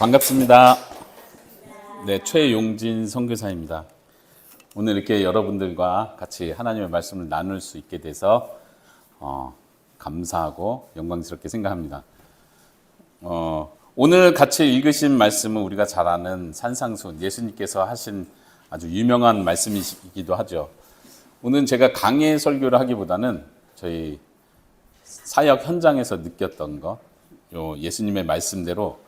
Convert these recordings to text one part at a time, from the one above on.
반갑습니다. 네, 최용진 선교사입니다. 오늘 이렇게 여러분들과 같이 하나님의 말씀을 나눌 수 있게 돼서 감사하고 영광스럽게 생각합니다. 오늘 같이 읽으신 말씀은 우리가 잘 아는 산상수훈, 예수님께서 하신 아주 유명한 말씀이기도 하죠. 오늘 제가 강의 설교를 하기보다는 저희 사역 현장에서 느꼈던 것, 예수님의 말씀대로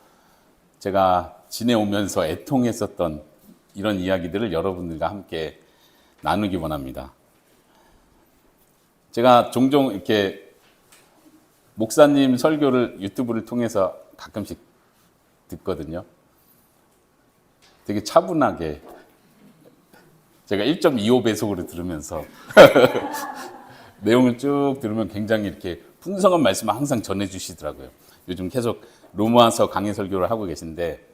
제가 지내오면서 애통했었던 이런 이야기들을 여러분들과 함께 나누기 원합니다. 제가 종종 이렇게 목사님 설교를 유튜브를 통해서 가끔씩 듣거든요. 되게 차분하게 제가 1.25배속으로 들으면서 내용을 쭉 들으면 굉장히 이렇게 풍성한 말씀을 항상 전해주시더라고요. 요즘 계속 로마서 강의 설교를 하고 계신데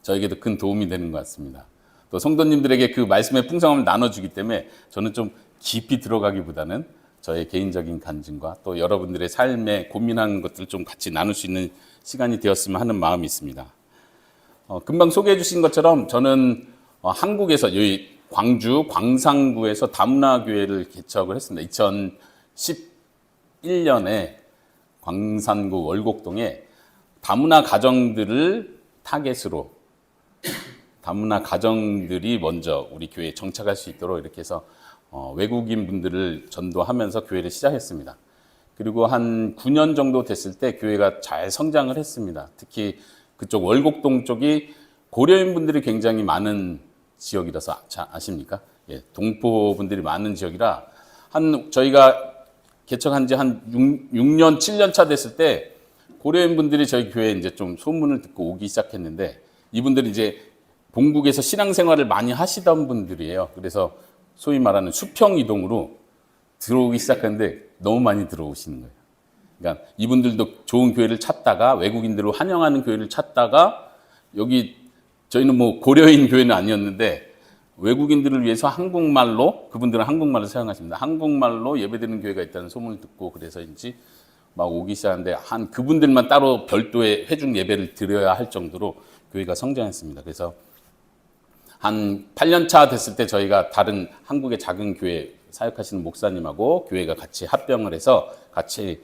저에게도 큰 도움이 되는 것 같습니다. 또 성도님들에게 그 말씀의 풍성함을 나눠주기 때문에 저는 좀 깊이 들어가기보다는 저의 개인적인 간증과 또 여러분들의 삶에 고민하는 것들을 좀 같이 나눌 수 있는 시간이 되었으면 하는 마음이 있습니다. 금방 소개해 주신 것처럼 저는 한국에서 여기 광주 광산구에서 다문화교회를 개척을 했습니다. 2011년에 광산구 월곡동에 다문화 가정들을 타겟으로 다문화 가정들이 먼저 우리 교회에 정착할 수 있도록 이렇게 해서 외국인 분들을 전도하면서 교회를 시작했습니다. 그리고 한 9년 정도 됐을 때 교회가 잘 성장을 했습니다. 특히 그쪽 월곡동 쪽이 고려인 분들이 굉장히 많은 지역이라서 아십니까? 예, 동포 분들이 많은 지역이라 저희가 개척한 지 한 6년, 7년 차 됐을 때 고려인 분들이 저희 교회에 이제 좀 소문을 듣고 오기 시작했는데 이분들이 이제 본국에서 신앙생활을 많이 하시던 분들이에요. 그래서 소위 말하는 수평 이동으로 들어오기 시작했는데 너무 많이 들어오시는 거예요. 그러니까 이분들도 좋은 교회를 찾다가 외국인들을 환영하는 교회를 찾다가 여기 저희는 뭐 고려인 교회는 아니었는데 외국인들을 위해서 한국말로 그분들은 한국말을 사용하십니다. 한국말로 예배드리는 교회가 있다는 소문을 듣고 그래서인지 막 오기 시작하는데 한 그분들만 따로 별도의 회중 예배를 드려야 할 정도로 교회가 성장했습니다. 그래서 한 8년 차 됐을 때 저희가 다른 한국의 작은 교회 사역하시는 목사님하고 교회가 같이 합병을 해서 같이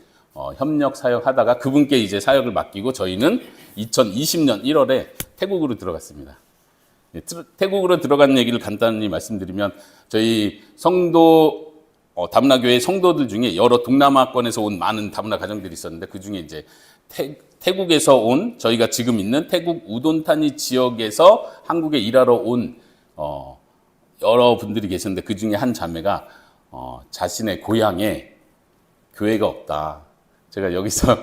협력 사역하다가 그분께 이제 사역을 맡기고 저희는 2020년 1월에 태국으로 들어갔습니다. 태국으로 들어간 얘기를 간단히 말씀드리면 저희 성도 다문화교회 성도들 중에 여러 동남아권에서 온 많은 다문화 가정들이 있었는데 그 중에 이제 태국에서 온 저희가 지금 있는 태국 우돈타니 지역에서 한국에 일하러 온 여러 분들이 계셨는데 그 중에 한 자매가 자신의 고향에 교회가 없다. 제가 여기서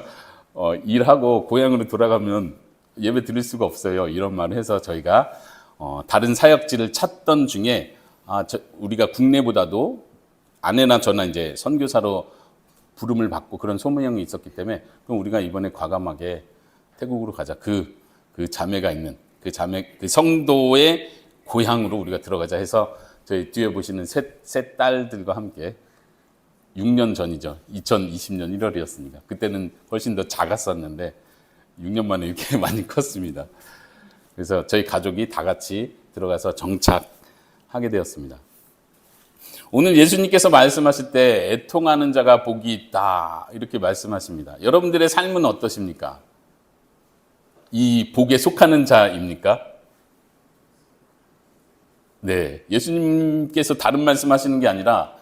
일하고 고향으로 돌아가면 예배 드릴 수가 없어요. 이런 말을 해서 저희가 다른 사역지를 찾던 중에 우리가 국내보다도 아내나 저나 이제 선교사로 부름을 받고 그런 소명이 있었기 때문에 그럼 우리가 이번에 과감하게 태국으로 가자. 그 자매가 있는 그 성도의 고향으로 우리가 들어가자 해서 저희 뒤에 보시는 세 딸들과 함께 6년 전이죠. 2020년 1월이었으니까. 그때는 훨씬 더 작았었는데 6년 만에 이렇게 많이 컸습니다. 그래서 저희 가족이 다 같이 들어가서 정착하게 되었습니다. 오늘 예수님께서 말씀하실 때 애통하는 자가 복이 있다 이렇게 말씀하십니다. 여러분들의 삶은 어떠십니까? 이 복에 속하는 자입니까? 네, 예수님께서 다른 말씀하시는 게 아니라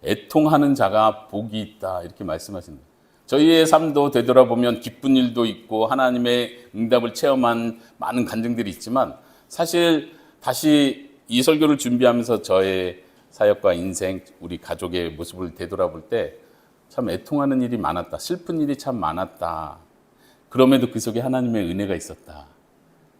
애통하는 자가 복이 있다 이렇게 말씀하십니다. 저희의 삶도 되돌아보면 기쁜 일도 있고 하나님의 응답을 체험한 많은 간증들이 있지만 사실 다시 이 설교를 준비하면서 저의 사역과 인생, 우리 가족의 모습을 되돌아볼 때 참 애통하는 일이 많았다. 슬픈 일이 참 많았다. 그럼에도 그 속에 하나님의 은혜가 있었다.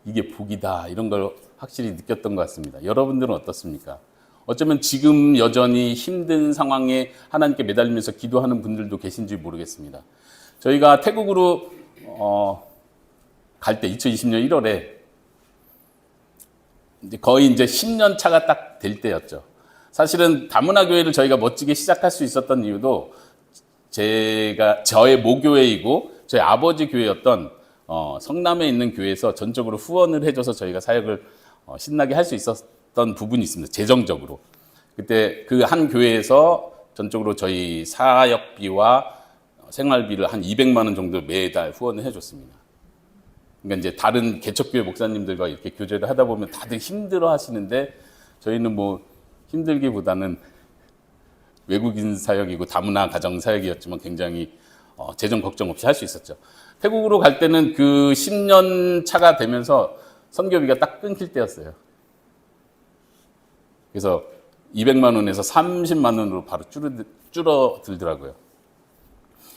이게 복이다. 이런 걸 확실히 느꼈던 것 같습니다. 여러분들은 어떻습니까? 어쩌면 지금 여전히 힘든 상황에 하나님께 매달리면서 기도하는 분들도 계신지 모르겠습니다. 저희가 태국으로 갈 때 2020년 1월에 거의 이제 10년 차가 딱 될 때였죠. 사실은 다문화 교회를 저희가 멋지게 시작할 수 있었던 이유도 저의 모교회이고 저희 아버지 교회였던 성남에 있는 교회에서 전적으로 후원을 해줘서 저희가 사역을 신나게 할 수 있었던 부분이 있습니다. 재정적으로. 그때 그 한 교회에서 전적으로 저희 사역비와 생활비를 한 200만 원 정도 매달 후원을 해줬습니다. 그러니까 이제 다른 개척교회 목사님들과 이렇게 교제를 하다 보면 다들 힘들어 하시는데 저희는 뭐 힘들기보다는 외국인 사역이고 다문화 가정 사역이었지만 굉장히 재정 걱정 없이 할 수 있었죠. 태국으로 갈 때는 그 10년 차가 되면서 선교비가 딱 끊길 때였어요. 그래서 200만 원에서 30만 원으로 바로 줄어들더라고요.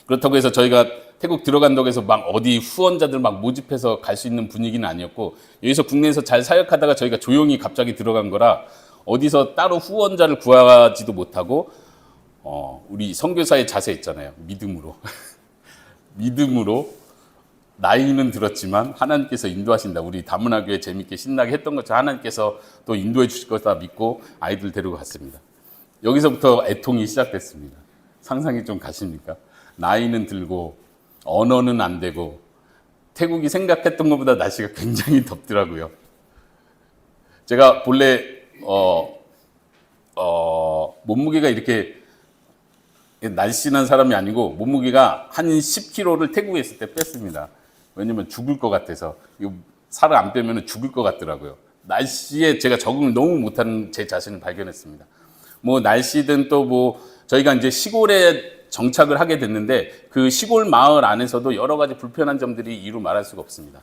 그렇다고 해서 저희가 태국 들어간다고 해서 막 어디 후원자들 막 모집해서 갈 수 있는 분위기는 아니었고, 여기서 국내에서 잘 사역하다가 저희가 조용히 갑자기 들어간 거라 어디서 따로 후원자를 구하지도 못하고, 우리 선교사의 자세 있잖아요. 믿음으로. 믿음으로 나이는 들었지만 하나님께서 인도하신다. 우리 다문화교회 재밌게 신나게 했던 것처럼 하나님께서 또 인도해 주실 거다 믿고 아이들 데리고 갔습니다. 여기서부터 애통이 시작됐습니다. 상상이 좀 가십니까? 나이는 들고 언어는 안 되고 태국이 생각했던 것보다 날씨가 굉장히 덥더라고요. 제가 본래 몸무게가 이렇게 날씬한 사람이 아니고 몸무게가 한 10kg를 태국에 있을 때 뺐습니다. 왜냐면 죽을 것 같아서. 살을 안 빼면 죽을 것 같더라고요. 날씨에 제가 적응을 너무 못하는 제 자신을 발견했습니다. 뭐 날씨든 또 뭐 저희가 이제 시골에 정착을 하게 됐는데 그 시골 마을 안에서도 여러 가지 불편한 점들이 이루 말할 수가 없습니다.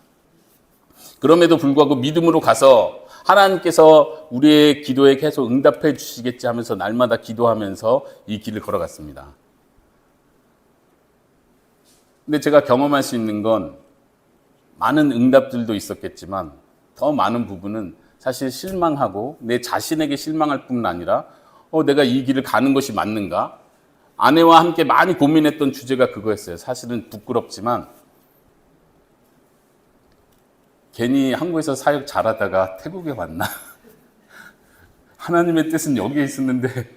그럼에도 불구하고 믿음으로 가서 하나님께서 우리의 기도에 계속 응답해 주시겠지 하면서 날마다 기도하면서 이 길을 걸어갔습니다. 근데 제가 경험할 수 있는 건 많은 응답들도 있었겠지만 더 많은 부분은 사실 실망하고 내 자신에게 실망할 뿐 아니라 내가 이 길을 가는 것이 맞는가? 아내와 함께 많이 고민했던 주제가 그거였어요. 사실은 부끄럽지만 괜히 한국에서 사역 잘하다가 태국에 왔나? 하나님의 뜻은 여기에 있었는데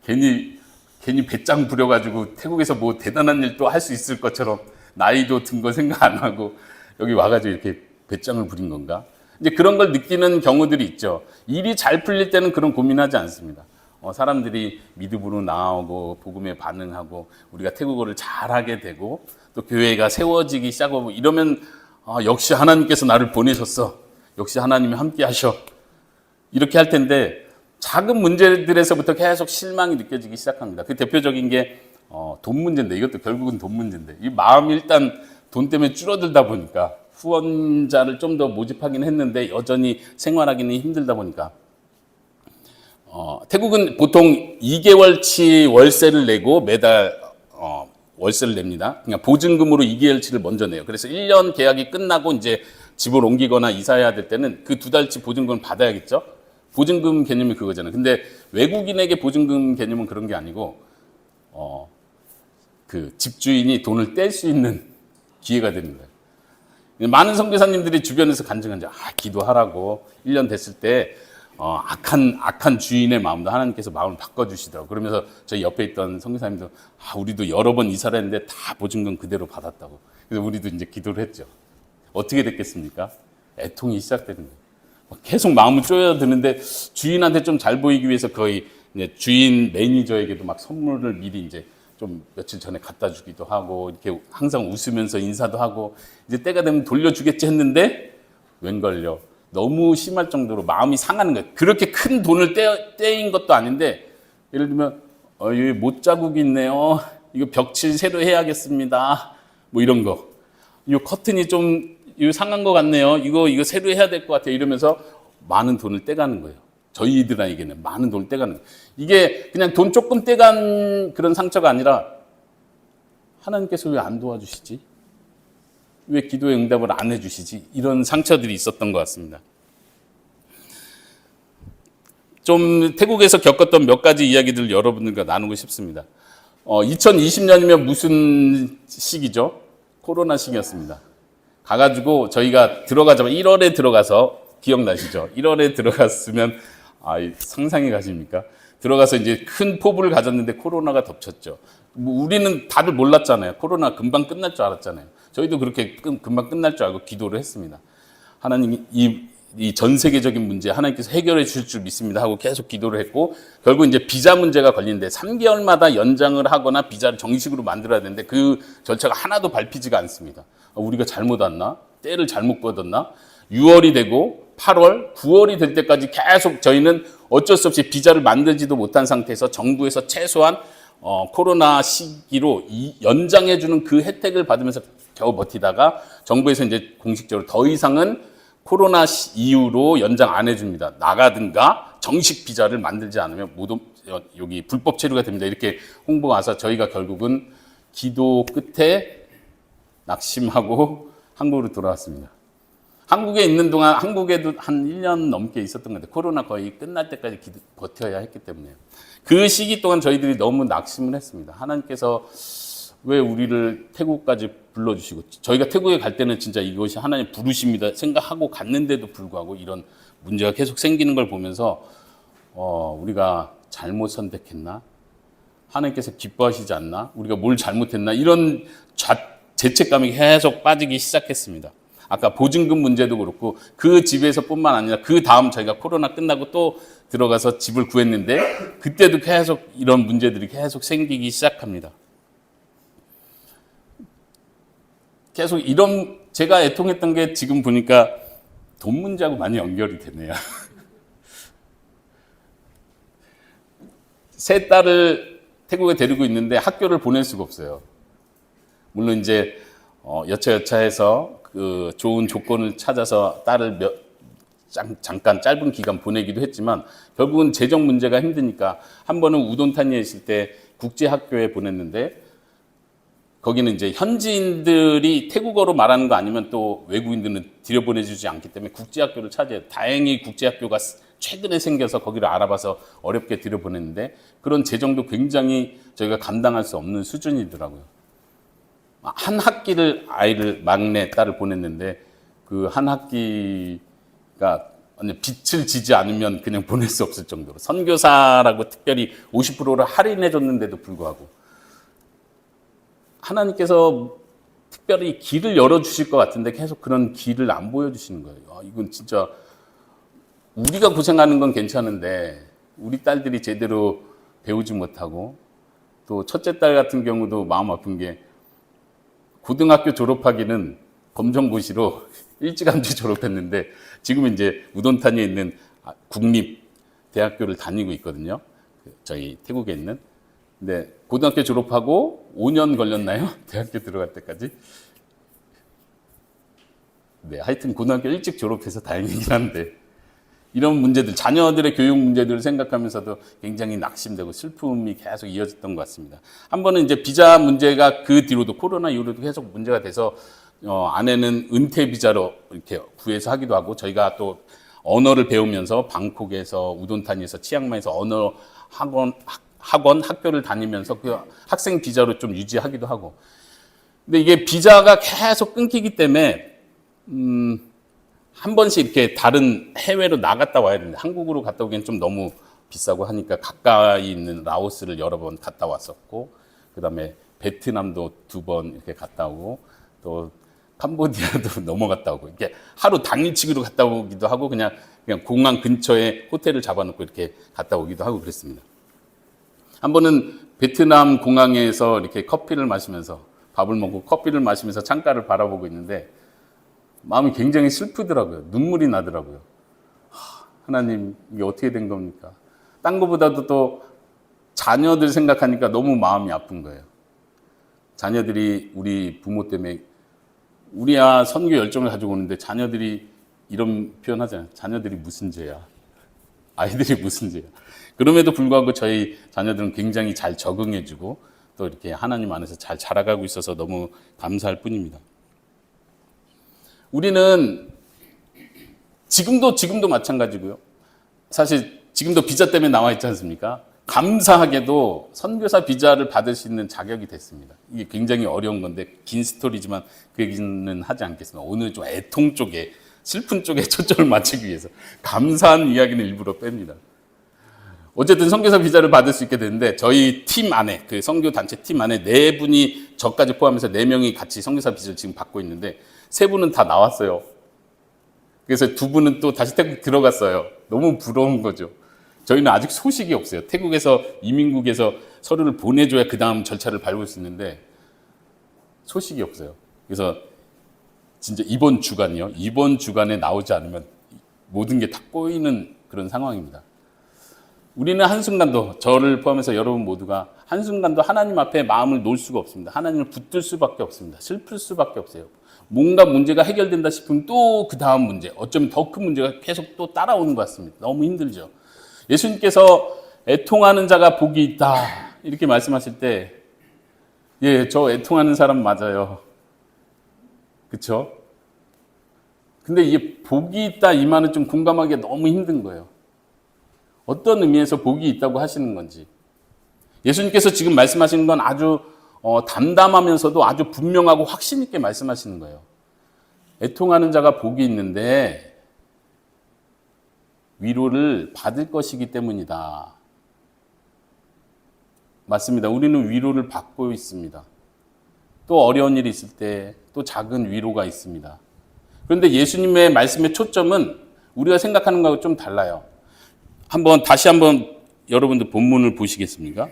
괜히 배짱 부려가지고 태국에서 뭐 대단한 일도 할 수 있을 것처럼 나이도 든 거 생각 안 하고 여기 와가지고 이렇게 배짱을 부린 건가? 이제 그런 걸 느끼는 경우들이 있죠. 일이 잘 풀릴 때는 그런 고민하지 않습니다. 사람들이 믿음으로 나오고 복음에 반응하고 우리가 태국어를 잘하게 되고 또 교회가 세워지기 시작하고 이러면 역시 하나님께서 나를 보내셨어. 역시 하나님이 함께 하셔. 이렇게 할 텐데 작은 문제들에서부터 계속 실망이 느껴지기 시작합니다. 그 대표적인 게 돈 문제인데 이것도 결국은 돈 문제인데 이 마음이 일단 돈 때문에 줄어들다 보니까 후원자를 좀 더 모집하긴 했는데 여전히 생활하기는 힘들다 보니까 태국은 보통 2개월치 월세를 내고 매달 월세를 냅니다. 그냥 보증금으로 2개월치를 먼저 내요. 그래서 1년 계약이 끝나고 이제 집을 옮기거나 이사해야 될 때는 그 2달치 보증금을 받아야겠죠. 보증금 개념이 그거잖아요. 근데 외국인에게 보증금 개념은 그런 게 아니고 그 집주인이 돈을 뗄 수 있는 기회가 되는 거예요. 많은 선교사님들이 주변에서 간증한죠. 기도하라고 1년 됐을 때 악한 주인의 마음도 하나님께서 마음을 바꿔주시더라고요. 그러면서 저희 옆에 있던 선교사님도 우리도 여러 번 이사를 했는데 다 보증금 그대로 받았다고. 그래서 우리도 이제 기도를 했죠. 어떻게 됐겠습니까? 애통이 시작되는 거예요. 계속 마음을 쪼여드는데 주인한테 좀 잘 보이기 위해서 거의 이제 주인 매니저에게도 막 선물을 미리 이제 좀 며칠 전에 갖다 주기도 하고 이렇게 항상 웃으면서 인사도 하고 이제 때가 되면 돌려주겠지 했는데 웬걸요. 너무 심할 정도로 마음이 상하는 거예요. 그렇게 큰 돈을 떼인 것도 아닌데 예를 들면 여기 못자국이 있네요. 이거 벽칠 새로 해야겠습니다. 뭐 이런 거. 이 커튼이 좀 이거 상한 것 같네요. 이거 새로 해야 될 것 같아요. 이러면서 많은 돈을 떼가는 거예요. 저희들에게는 많은 돈을 떼가는 거예요. 이게 그냥 돈 조금 떼간 그런 상처가 아니라 하나님께서 왜 안 도와주시지? 왜 기도의 응답을 안 해주시지? 이런 상처들이 있었던 것 같습니다. 좀 태국에서 겪었던 몇 가지 이야기들을 여러분들과 나누고 싶습니다. 2020년이면 무슨 시기죠? 코로나 시기였습니다. 가가지고 저희가 들어가자마자 1월에 들어가서 기억나시죠? 1월에 들어갔으면 상상이 가십니까? 들어가서 이제 큰 포부를 가졌는데 코로나가 덮쳤죠. 우리는 다들 몰랐잖아요. 코로나 금방 끝날 줄 알았잖아요. 저희도 그렇게 금방 끝날 줄 알고 기도를 했습니다. 하나님 이 전 세계적인 문제 하나님께서 해결해 주실 줄 믿습니다 하고 계속 기도를 했고, 결국 이제 비자 문제가 걸리는데 3개월마다 연장을 하거나 비자를 정식으로 만들어야 되는데 그 절차가 하나도 밟히지가 않습니다. 우리가 잘못 왔나? 때를 잘못 거뒀나? 6월이 되고 8월, 9월이 될 때까지 계속 저희는 어쩔 수 없이 비자를 만들지도 못한 상태에서 정부에서 최소한 코로나 시기로 연장해 주는 그 혜택을 받으면서 겨우 버티다가 정부에서 이제 공식적으로 더 이상은 코로나 이후로 연장 안 해줍니다. 나가든가 정식 비자를 만들지 않으면 모두 여기 불법 체류가 됩니다. 이렇게 홍보가 와서 저희가 결국은 기도 끝에 낙심하고 한국으로 돌아왔습니다. 한국에 있는 동안 한국에도 한 1년 넘게 있었던 건데 코로나 거의 끝날 때까지 버텨야 했기 때문에 그 시기 동안 저희들이 너무 낙심을 했습니다. 하나님께서 왜 우리를 태국까지 불러주시고, 저희가 태국에 갈 때는 진짜 이것이 하나님 부르십니다 생각하고 갔는데도 불구하고 이런 문제가 계속 생기는 걸 보면서 우리가 잘못 선택했나? 하나님께서 기뻐하시지 않나? 우리가 뭘 잘못했나? 이런 죄책감이 계속 빠지기 시작했습니다. 아까 보증금 문제도 그렇고 그 집에서 뿐만 아니라 그 다음 저희가 코로나 끝나고 또 들어가서 집을 구했는데 그때도 계속 이런 문제들이 계속 생기기 시작합니다. 계속 이런 제가 애통했던 게 지금 보니까 돈 문제하고 많이 연결이 되네요. 세 딸을 태국에 데리고 있는데 학교를 보낼 수가 없어요. 물론 이제 여차여차해서 그 좋은 조건을 찾아서 딸을 잠깐 짧은 기간 보내기도 했지만 결국은 재정 문제가 힘드니까 한 번은 우돈타니에 있을 때 국제학교에 보냈는데 거기는 이제 현지인들이 태국어로 말하는 거 아니면 또 외국인들은 들여보내주지 않기 때문에 국제학교를 찾아요. 다행히 국제학교가 최근에 생겨서 거기를 알아봐서 어렵게 들여보냈는데 그런 재정도 굉장히 저희가 감당할 수 없는 수준이더라고요. 한 학기를 막내 딸을 보냈는데 그 한 학기가 빛을 지지 않으면 그냥 보낼 수 없을 정도로 선교사라고 특별히 50%를 할인해 줬는데도 불구하고 하나님께서 특별히 길을 열어주실 것 같은데 계속 그런 길을 안 보여주시는 거예요. 이건 진짜 우리가 고생하는 건 괜찮은데 우리 딸들이 제대로 배우지 못하고 또 첫째 딸 같은 경우도 마음 아픈 게 고등학교 졸업하기는 검정고시로 일찌감치 졸업했는데 지금 이제 우돈타니에 있는 국립대학교를 다니고 있거든요. 저희 태국에 있는. 근데 고등학교 졸업하고 5년 걸렸나요? 대학교 들어갈 때까지? 네, 하여튼 고등학교 일찍 졸업해서 다행이긴 한데 이런 문제들, 자녀들의 교육 문제들을 생각하면서도 굉장히 낙심되고 슬픔이 계속 이어졌던 것 같습니다. 한 번은 이제 비자 문제가 그 뒤로도 코로나 이후로도 계속 문제가 돼서 아내는 은퇴 비자로 이렇게 구해서 하기도 하고 저희가 또 언어를 배우면서 방콕에서 우돈타니에서 치앙마이에서 언어 학교를 다니면서 그 학생 비자로 좀 유지하기도 하고. 근데 이게 비자가 계속 끊기기 때문에 한 번씩 이렇게 다른 해외로 나갔다 와야 되는데 한국으로 갔다 오기엔 좀 너무 비싸고 하니까 가까이 있는 라오스를 여러 번 갔다 왔었고 그다음에 베트남도 2번 이렇게 갔다 오고 또 캄보디아도 넘어갔다 오고 이렇게 하루 당일치기로 갔다 오기도 하고 그냥 공항 근처에 호텔을 잡아놓고 이렇게 갔다 오기도 하고 그랬습니다. 한 번은 베트남 공항에서 이렇게 커피를 마시면서 밥을 먹고 커피를 마시면서 창가를 바라보고 있는데 마음이 굉장히 슬프더라고요. 눈물이 나더라고요. 하나님 이게 어떻게 된 겁니까? 딴 것보다도 또 자녀들 생각하니까 너무 마음이 아픈 거예요. 자녀들이 우리 부모 때문에 우리야 선교 열정을 가지고 오는데 자녀들이 이런 표현 하잖아요. 자녀들이 무슨 죄야? 아이들이 무슨 죄야? 그럼에도 불구하고 저희 자녀들은 굉장히 잘 적응해주고 또 이렇게 하나님 안에서 잘 자라가고 있어서 너무 감사할 뿐입니다. 우리는 지금도 마찬가지고요. 사실 지금도 비자 때문에 나와 있지 않습니까? 감사하게도 선교사 비자를 받을 수 있는 자격이 됐습니다. 이게 굉장히 어려운 건데 긴 스토리지만 그 얘기는 하지 않겠습니다. 오늘 좀 애통 쪽에 슬픈 쪽에 초점을 맞추기 위해서 감사한 이야기는 일부러 뺍니다. 어쨌든 선교사 비자를 받을 수 있게 되는데 저희 팀 안에 그 선교 단체 팀 안에 4분이 저까지 포함해서 4명이 같이 선교사 비자를 지금 받고 있는데 3분은 다 나왔어요. 그래서 2분은 또 다시 태국 들어갔어요. 너무 부러운 거죠. 저희는 아직 소식이 없어요. 태국에서 이민국에서 서류를 보내줘야 그 다음 절차를 밟을 수 있는데 소식이 없어요. 그래서 진짜 이번 주간에 나오지 않으면 모든 게 다 꼬이는 그런 상황입니다. 우리는 한순간도, 저를 포함해서 여러분 모두가 한순간도 하나님 앞에 마음을 놓을 수가 없습니다. 하나님을 붙들 수밖에 없습니다. 슬플 수밖에 없어요. 뭔가 문제가 해결된다 싶으면 또 그 다음 문제, 어쩌면 더 큰 문제가 계속 또 따라오는 것 같습니다. 너무 힘들죠. 예수님께서 애통하는 자가 복이 있다 이렇게 말씀하실 때, 예, 저 애통하는 사람 맞아요. 그렇죠? 근데 이게 복이 있다 이 말은 좀 공감하기가 너무 힘든 거예요. 어떤 의미에서 복이 있다고 하시는 건지. 예수님께서 지금 말씀하시는 건 아주 담담하면서도 아주 분명하고 확신 있게 말씀하시는 거예요. 애통하는 자가 복이 있는데 위로를 받을 것이기 때문이다. 맞습니다. 우리는 위로를 받고 있습니다. 또 어려운 일이 있을 때 또 작은 위로가 있습니다. 그런데 예수님의 말씀의 초점은 우리가 생각하는 것하고 좀 달라요. 다시 한번 여러분들 본문을 보시겠습니까?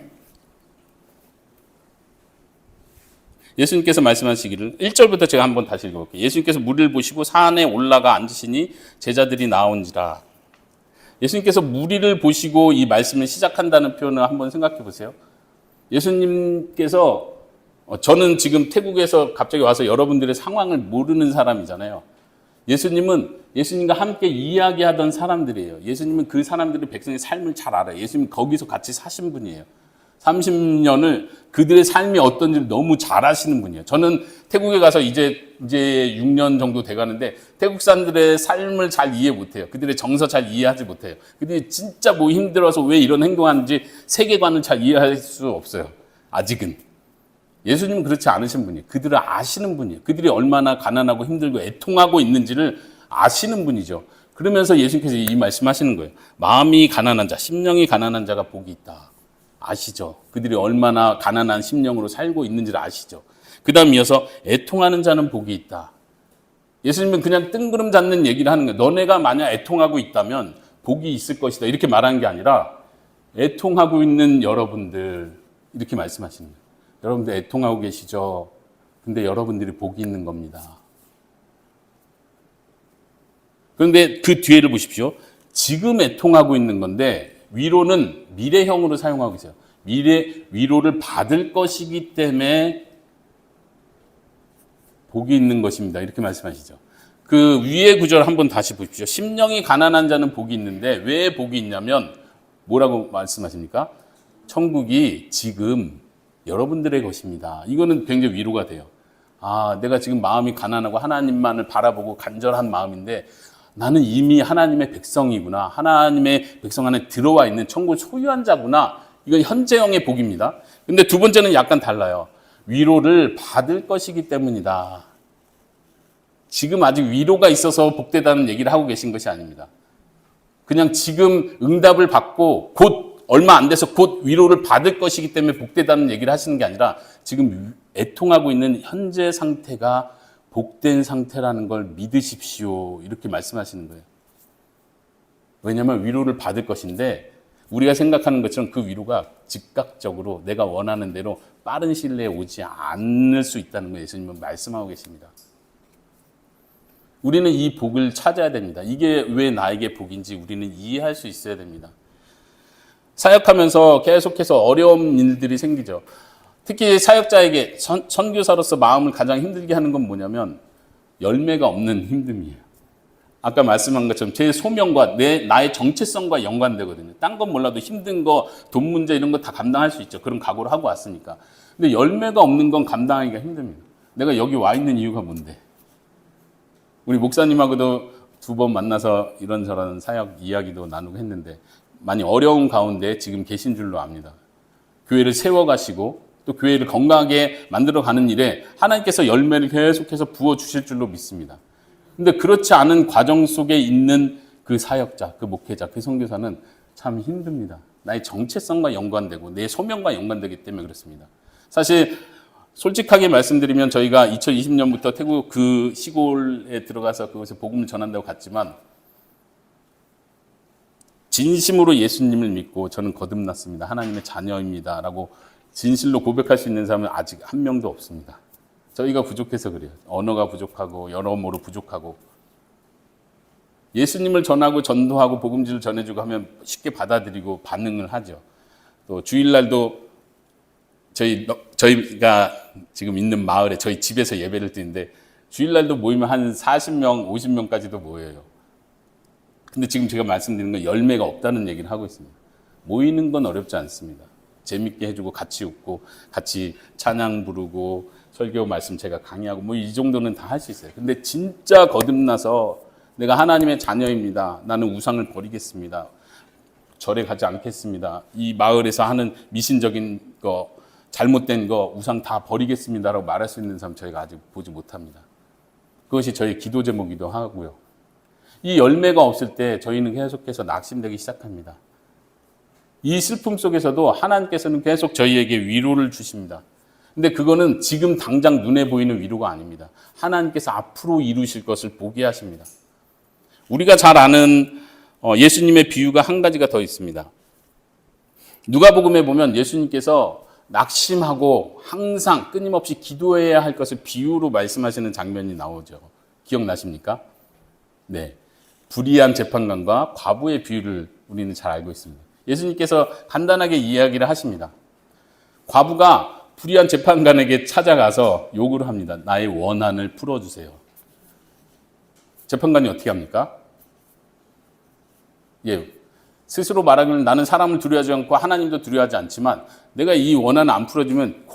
예수님께서 말씀하시기를 1절부터 제가 한번 다시 읽어볼게요. 예수님께서 무리를 보시고 산에 올라가 앉으시니 제자들이 나온지라. 예수님께서 무리를 보시고 이 말씀을 시작한다는 표현을 한번 생각해 보세요. 예수님께서 저는 지금 태국에서 갑자기 와서 여러분들의 상황을 모르는 사람이잖아요. 예수님은 예수님과 함께 이야기하던 사람들이에요. 예수님은 그 사람들의 백성의 삶을 잘 알아요. 예수님 거기서 같이 사신 분이에요. 30년을 그들의 삶이 어떤지를 너무 잘 아시는 분이에요. 저는 태국에 가서 이제 6년 정도 돼가는데 태국 사람들의 삶을 잘 이해 못해요. 그들의 정서 잘 이해하지 못해요. 그들이 진짜 뭐 힘들어서 왜 이런 행동하는지 세계관을 잘 이해할 수 없어요. 아직은. 예수님은 그렇지 않으신 분이에요. 그들을 아시는 분이에요. 그들이 얼마나 가난하고 힘들고 애통하고 있는지를 아시는 분이죠. 그러면서 예수님께서 이 말씀하시는 거예요. 마음이 가난한 자, 심령이 가난한 자가 복이 있다. 아시죠? 그들이 얼마나 가난한 심령으로 살고 있는지를 아시죠? 그 다음 이어서 애통하는 자는 복이 있다. 예수님은 그냥 뜬구름 잡는 얘기를 하는 거예요. 너네가 만약 애통하고 있다면 복이 있을 것이다. 이렇게 말하는 게 아니라 애통하고 있는 여러분들 이렇게 말씀하시는 거예요. 여러분들 애통하고 계시죠? 근데 여러분들이 복이 있는 겁니다. 그런데 그 뒤에를 보십시오. 지금 애통하고 있는 건데 위로는 미래형으로 사용하고 있어요. 위로를 받을 것이기 때문에 복이 있는 것입니다. 이렇게 말씀하시죠. 그 위의 구절 한번 다시 보십시오. 심령이 가난한 자는 복이 있는데 왜 복이 있냐면 뭐라고 말씀하십니까? 천국이 지금 여러분들의 것입니다. 이거는 굉장히 위로가 돼요. 아, 내가 지금 마음이 가난하고 하나님만을 바라보고 간절한 마음인데 나는 이미 하나님의 백성이구나. 하나님의 백성 안에 들어와 있는 천국을 소유한 자구나. 이건 현재형의 복입니다. 근데 두 번째는 약간 달라요. 위로를 받을 것이기 때문이다. 지금 아직 위로가 있어서 복되다는 얘기를 하고 계신 것이 아닙니다. 그냥 지금 응답을 받고 곧 얼마 안 돼서 곧 위로를 받을 것이기 때문에 복되다는 얘기를 하시는 게 아니라 지금 애통하고 있는 현재 상태가 복된 상태라는 걸 믿으십시오. 이렇게 말씀하시는 거예요. 왜냐하면 위로를 받을 것인데 우리가 생각하는 것처럼 그 위로가 즉각적으로 내가 원하는 대로 빠른 시일 내에 오지 않을 수 있다는 걸 예수님은 말씀하고 계십니다. 우리는 이 복을 찾아야 됩니다. 이게 왜 나에게 복인지 우리는 이해할 수 있어야 됩니다. 사역하면서 계속해서 어려운 일들이 생기죠. 특히 사역자에게 선교사로서 마음을 가장 힘들게 하는 건 뭐냐면 열매가 없는 힘듦이에요. 아까 말씀한 것처럼 제 소명과 나의 정체성과 연관되거든요. 딴 건 몰라도 힘든 거, 돈 문제 이런 거 다 감당할 수 있죠. 그런 각오를 하고 왔으니까. 근데 열매가 없는 건 감당하기가 힘듭니다. 내가 여기 와 있는 이유가 뭔데? 우리 목사님하고도 2번 만나서 이런저런 사역 이야기도 나누고 했는데 많이 어려운 가운데 지금 계신 줄로 압니다. 교회를 세워가시고 또 교회를 건강하게 만들어가는 일에 하나님께서 열매를 계속해서 부어주실 줄로 믿습니다. 근데 그렇지 않은 과정 속에 있는 그 사역자, 그 목회자, 그 선교사는 참 힘듭니다. 나의 정체성과 연관되고 내 소명과 연관되기 때문에 그렇습니다. 사실 솔직하게 말씀드리면 저희가 2020년부터 태국 그 시골에 들어가서 그곳에 복음을 전한다고 갔지만 진심으로 예수님을 믿고 저는 거듭났습니다. 하나님의 자녀입니다. 라고 진실로 고백할 수 있는 사람은 아직 한 명도 없습니다. 저희가 부족해서 그래요. 언어가 부족하고 여러모로 부족하고 예수님을 전하고 전도하고 복음지를 전해주고 하면 쉽게 받아들이고 반응을 하죠. 또 주일날도 저희가 지금 있는 마을에 저희 집에서 예배를 드리는데 주일날도 모이면 한 40명, 50명까지도 모여요. 근데 지금 제가 말씀드리는 건 열매가 없다는 얘기를 하고 있습니다. 모이는 건 어렵지 않습니다. 재밌게 해주고 같이 웃고 같이 찬양 부르고 설교 말씀 제가 강의하고 뭐 이 정도는 다 할 수 있어요. 근데 진짜 거듭나서 내가 하나님의 자녀입니다. 나는 우상을 버리겠습니다. 절에 가지 않겠습니다. 이 마을에서 하는 미신적인 거, 잘못된 거, 우상 다 버리겠습니다라고 말할 수 있는 사람 저희가 아직 보지 못합니다. 그것이 저희 기도 제목이기도 하고요. 이 열매가 없을 때 저희는 계속해서 낙심되기 시작합니다. 이 슬픔 속에서도 하나님께서는 계속 저희에게 위로를 주십니다. 근데 그거는 지금 당장 눈에 보이는 위로가 아닙니다. 하나님께서 앞으로 이루실 것을 보게 하십니다. 우리가 잘 아는 예수님의 비유가 한 가지가 더 있습니다. 누가복음에 보면 예수님께서 낙심하고 항상 끊임없이 기도해야 할 것을 비유로 말씀하시는 장면이 나오죠. 기억나십니까? 네. 불의한 재판관과 과부의 비유를 우리는 잘 알고 있습니다. 예수님께서 간단하게 이야기를 하십니다. 과부가 불의한 재판관에게 찾아가서 요구를 합니다. 나의 원한을 풀어주세요. 재판관이 어떻게 합니까? 스스로 말하기는 나는 사람을 두려워하지 않고 하나님도 두려워하지 않지만 내가 이 원한을 안 풀어주면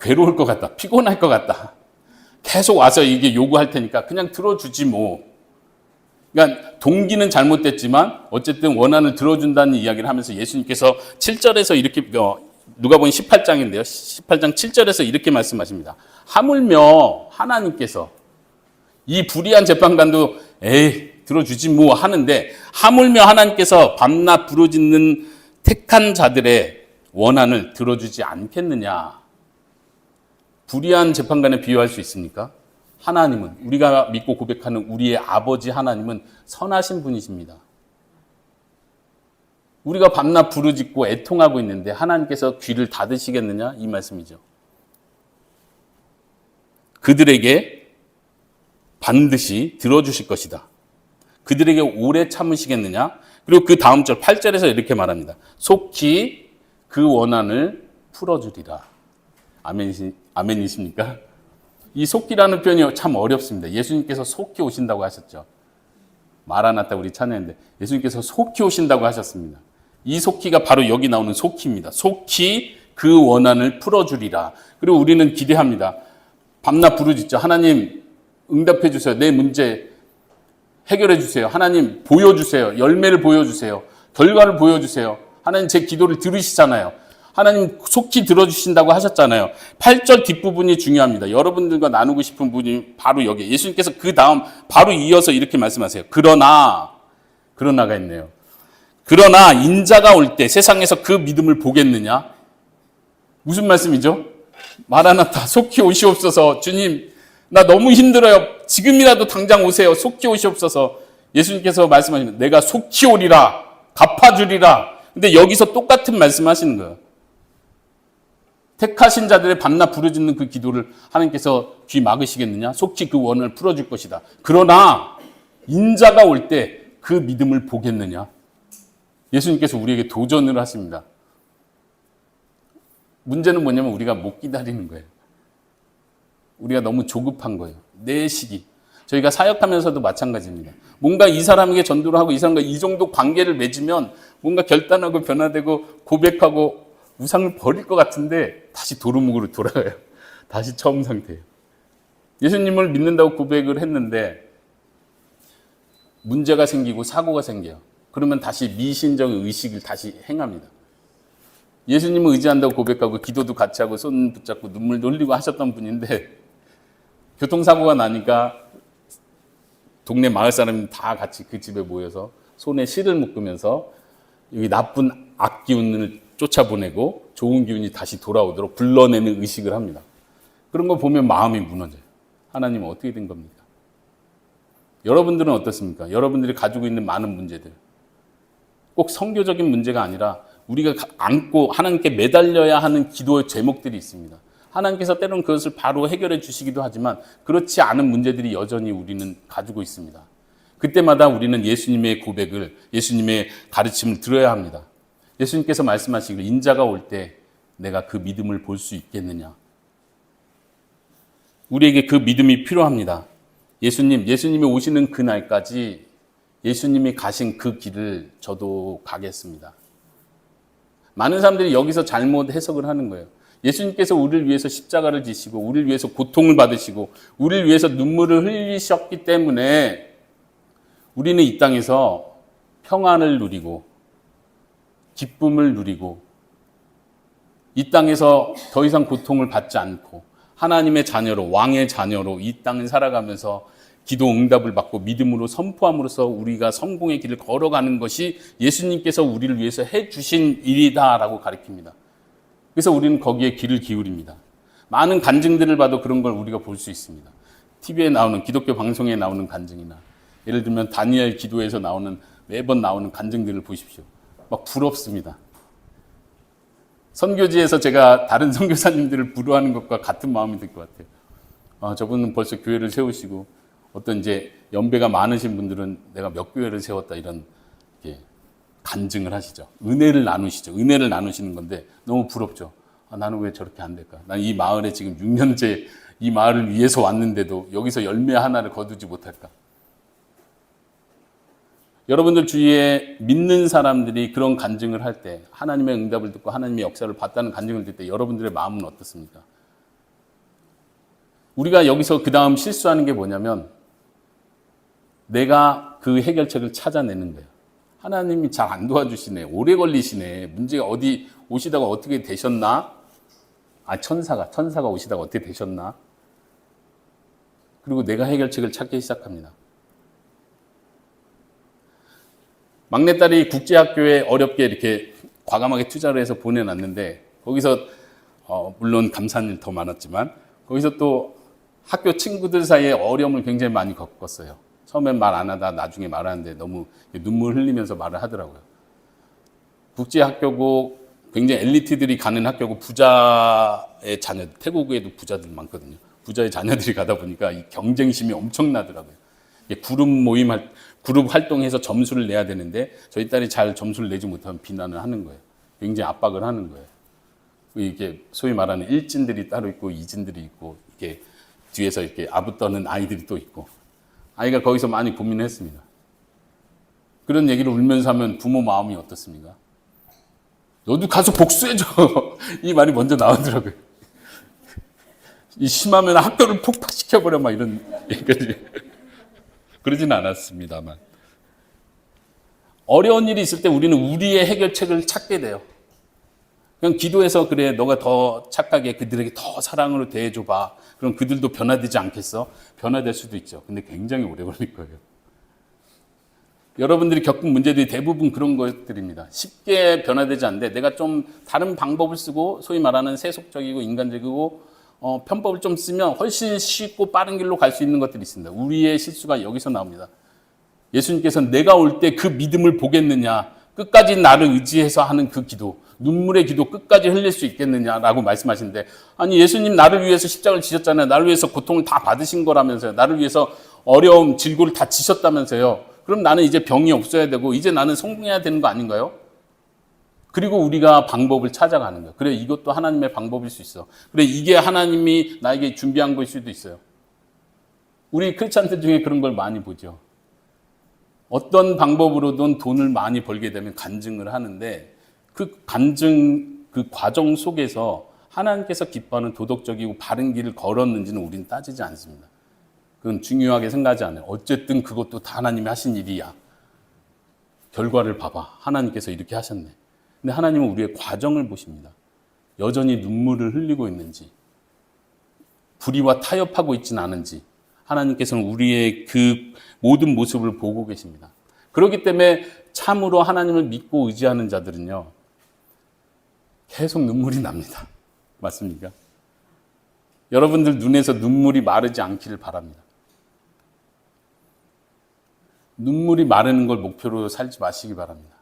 괴로울 것 같다. 피곤할 것 같다. 계속 와서 이게 요구할 테니까 그냥 들어주지 뭐. 그러니까 동기는 잘못됐지만 어쨌든 원한을 들어준다는 이야기를 하면서 예수님께서 7절에서 이렇게 누가복음 18장인데요. 18장 7절에서 이렇게 말씀하십니다. 하물며 하나님께서 이 불의한 재판관도 들어주지 뭐 하는데 하물며 하나님께서 밤낮 부르짖는 택한 자들의 원한을 들어주지 않겠느냐. 불의한 재판관에 비유할 수 있습니까? 하나님은 우리가 믿고 고백하는 우리의 아버지 하나님은 선하신 분이십니다. 우리가 밤낮 부르짖고 애통하고 있는데 하나님께서 귀를 닫으시겠느냐? 이 말씀이죠. 그들에게 반드시 들어주실 것이다. 그들에게 오래 참으시겠느냐? 그리고 그 다음 절 8절에서 이렇게 말합니다. 속히 그 원한을 풀어주리라. 아멘이십니까? 이 속히라는 표현이 참 어렵습니다. 예수님께서 속히 오신다고 하셨죠. 마라나타 우리 찬양인데 예수님께서 속히 오신다고 하셨습니다. 이 속히가 바로 여기 나오는 속히입니다. 속히 그 원한을 풀어주리라. 그리고 우리는 기대합니다. 밤낮 부르짖죠. 하나님 응답해 주세요. 내 문제 해결해 주세요. 하나님 보여주세요. 열매를 보여주세요. 결과를 보여주세요. 하나님 제 기도를 들으시잖아요. 하나님 속히 들어주신다고 하셨잖아요. 8절 뒷부분이 중요합니다. 여러분들과 나누고 싶은 부분이 바로 여기. 예수님께서 그 다음 바로 이어서 이렇게 말씀하세요. 그러나가 있네요. 그러나 인자가 올 때 세상에서 그 믿음을 보겠느냐? 무슨 말씀이죠? 마라나타 속히 오시옵소서. 주님 나 너무 힘들어요. 지금이라도 당장 오세요. 속히 오시옵소서. 예수님께서 말씀하시는 내가 속히 오리라. 갚아주리라. 근데 여기서 똑같은 말씀하시는 거예요. 택하신 자들의 밤낮 부르짖는 그 기도를 하나님께서 귀 막으시겠느냐? 속히 그 원을 풀어줄 것이다. 그러나 인자가 올 때 그 믿음을 보겠느냐? 예수님께서 우리에게 도전을 하십니다. 문제는 뭐냐면 우리가 못 기다리는 거예요. 우리가 너무 조급한 거예요. 내 시기. 저희가 사역하면서도 마찬가지입니다. 뭔가 이 사람에게 전도를 하고 이 사람과 이 정도 관계를 맺으면 뭔가 결단하고 변화되고 고백하고 우상을 버릴 것 같은데 다시 도루묵으로 돌아가요. 다시 처음 상태예요. 예수님을 믿는다고 고백을 했는데 문제가 생기고 사고가 생겨요. 그러면 다시 미신적 의식을 다시 행합니다. 예수님을 의지한다고 고백하고 기도도 같이 하고 손 붙잡고 눈물 흘리고 하셨던 분인데 교통사고가 나니까 동네 마을 사람이 다 같이 그 집에 모여서 손에 실을 묶으면서 여기 나쁜 악기운을 쫓아보내고 좋은 기운이 다시 돌아오도록 불러내는 의식을 합니다. 그런 거 보면 마음이 무너져요. 하나님은 어떻게 된 겁니까? 여러분들은 어떻습니까? 여러분들이 가지고 있는 많은 문제들, 꼭 성교적인 문제가 아니라 우리가 안고 하나님께 매달려야 하는 기도의 제목들이 있습니다. 하나님께서 때로는 그것을 바로 해결해 주시기도 하지만 그렇지 않은 문제들이 여전히 우리는 가지고 있습니다. 그때마다 우리는 예수님의 고백을, 예수님의 가르침을 들어야 합니다. 예수님께서 말씀하시기를 인자가 올 때 내가 그 믿음을 볼 수 있겠느냐. 우리에게 그 믿음이 필요합니다. 예수님이 오시는 그날까지 예수님이 가신 그 길을 저도 가겠습니다. 많은 사람들이 여기서 잘못 해석을 하는 거예요. 예수님께서 우리를 위해서 십자가를 지시고 우리를 위해서 고통을 받으시고 우리를 위해서 눈물을 흘리셨기 때문에 우리는 이 땅에서 평안을 누리고 기쁨을 누리고 이 땅에서 더 이상 고통을 받지 않고 하나님의 자녀로, 왕의 자녀로 이 땅을 살아가면서 기도 응답을 받고 믿음으로 선포함으로써 우리가 성공의 길을 걸어가는 것이 예수님께서 우리를 위해서 해주신 일이다라고 가르칩니다. 그래서 우리는 거기에 귀를 기울입니다. 많은 간증들을 봐도 그런 걸 우리가 볼 수 있습니다. TV에 나오는 기독교 방송에 나오는 간증이나 예를 들면 다니엘 기도에서 나오는 매번 나오는 간증들을 보십시오. 막 부럽습니다. 선교지에서 제가 다른 선교사님들을 부러워하는 것과 같은 마음이 들 것 같아요. 저분은 벌써 교회를 세우시고 어떤 이제 연배가 많으신 분들은 내가 몇 교회를 세웠다 이런 간증을 하시죠. 은혜를 나누시죠. 은혜를 나누시는 건데 너무 부럽죠. 나는 왜 저렇게 안 될까? 난 이 마을에 지금 6년째 이 마을을 위해서 왔는데도 여기서 열매 하나를 거두지 못할까? 여러분들 주위에 믿는 사람들이 그런 간증을 할 때 하나님의 응답을 듣고 하나님의 역사를 봤다는 간증을 듣을 때 여러분들의 마음은 어떻습니까? 우리가 여기서 그 다음 실수하는 게 뭐냐면 내가 그 해결책을 찾아내는 거예요. 하나님이 잘 안 도와주시네. 오래 걸리시네. 문제가 어디 오시다가 어떻게 되셨나? 천사가 오시다가 어떻게 되셨나? 그리고 내가 해결책을 찾기 시작합니다. 막내딸이 국제학교에 어렵게 이렇게 과감하게 투자를 해서 보내놨는데 거기서 물론 감사한 일 더 많았지만 거기서 또 학교 친구들 사이에 어려움을 굉장히 많이 겪었어요. 처음엔 말 안 하다 나중에 말하는데 너무 눈물 흘리면서 말을 하더라고요. 국제학교고 굉장히 엘리트들이 가는 학교고 부자의 자녀, 태국에도 부자들 많거든요. 부자의 자녀들이 가다 보니까 이 경쟁심이 엄청나더라고요. 그룹 활동해서 점수를 내야 되는데 저희 딸이 잘 점수를 내지 못하면 비난을 하는 거예요. 굉장히 압박을 하는 거예요. 이게 소위 말하는 일진들이 따로 있고 이진들이 있고 이렇게 뒤에서 이렇게 아부떠는 아이들이 또 있고 아이가 거기서 많이 고민했습니다. 그런 얘기를 울면서 하면 부모 마음이 어떻습니까? 너도 가서 복수해줘. 이 말이 먼저 나오더라고요. 이 심하면 학교를 폭파시켜버려 막 이런 얘기까지. 그러진 않았습니다만 어려운 일이 있을 때 우리는 우리의 해결책을 찾게 돼요. 그냥 기도해서 그래 너가 더 착하게 그들에게 더 사랑으로 대해줘봐. 그럼 그들도 변화되지 않겠어? 변화될 수도 있죠. 근데 굉장히 오래 걸릴 거예요. 여러분들이 겪은 문제들이 대부분 그런 것들입니다. 쉽게 변화되지 않는데 내가 좀 다른 방법을 쓰고 소위 말하는 세속적이고 인간적이고 편법을 좀 쓰면 훨씬 쉽고 빠른 길로 갈 수 있는 것들이 있습니다. 우리의 실수가 여기서 나옵니다. 예수님께서는 내가 올 때 그 믿음을 보겠느냐, 끝까지 나를 의지해서 하는 그 기도, 눈물의 기도 끝까지 흘릴 수 있겠느냐라고 말씀하시는데 아니 예수님 나를 위해서 십자가를 지셨잖아요. 나를 위해서 고통을 다 받으신 거라면서요. 나를 위해서 어려움, 질고를 다 지셨다면서요. 그럼 나는 이제 병이 없어야 되고 이제 나는 성공해야 되는 거 아닌가요? 그리고 우리가 방법을 찾아가는 거예요. 그래 이것도 하나님의 방법일 수 있어. 그래 이게 하나님이 나에게 준비한 것일 수도 있어요. 우리 크리스찬들 중에 그런 걸 많이 보죠. 어떤 방법으로든 돈을 많이 벌게 되면 간증을 하는데 그 간증, 그 과정 속에서 하나님께서 기뻐하는 도덕적이고 바른 길을 걸었는지는 우리는 따지지 않습니다. 그건 중요하게 생각하지 않아요. 어쨌든 그것도 다 하나님이 하신 일이야. 결과를 봐봐. 하나님께서 이렇게 하셨네. 근데 하나님은 우리의 과정을 보십니다. 여전히 눈물을 흘리고 있는지, 불의와 타협하고 있지는 않은지, 하나님께서는 우리의 그 모든 모습을 보고 계십니다. 그렇기 때문에 참으로 하나님을 믿고 의지하는 자들은요, 계속 눈물이 납니다. 맞습니까? 여러분들 눈에서 눈물이 마르지 않기를 바랍니다. 눈물이 마르는 걸 목표로 살지 마시기 바랍니다.